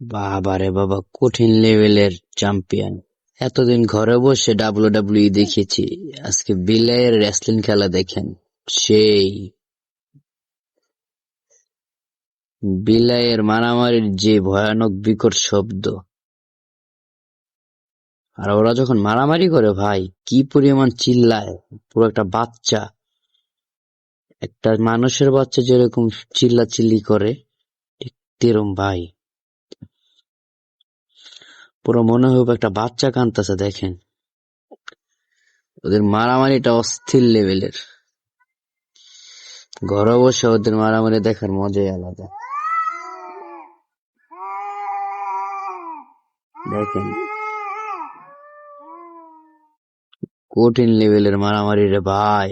বাবারে বাবা, কঠিন লেভেলের চ্যাম্পিয়ন। এতদিন ঘরে বসে ডাব্লিউডাব্লিউই দেখেছি, আজকে বিলাইয়ের রেসলিং খেলা দেখেন। সেই বিলাইয়ের মারামারির যে ভয়ানক বিকট শব্দ, আর ওরা যখন মারামারি করে ভাই কি পরিমাণ চিল্লায়, পুরো একটা বাচ্চা, একটা মানুষের বাচ্চা যেরকম চিল্লাচিল্লি করে, ঠিক তেরম ভাই। পুরো মনে হবে একটা বাচ্চা কাঁদতেছে। দেখেন ওদের মারামারিটা অস্থির লেভেলের। ঘরে বসে ওদের মারামারি দেখার মজাই আলাদা। দেখেন কঠিন লেভেলের মারামারি রে ভাই।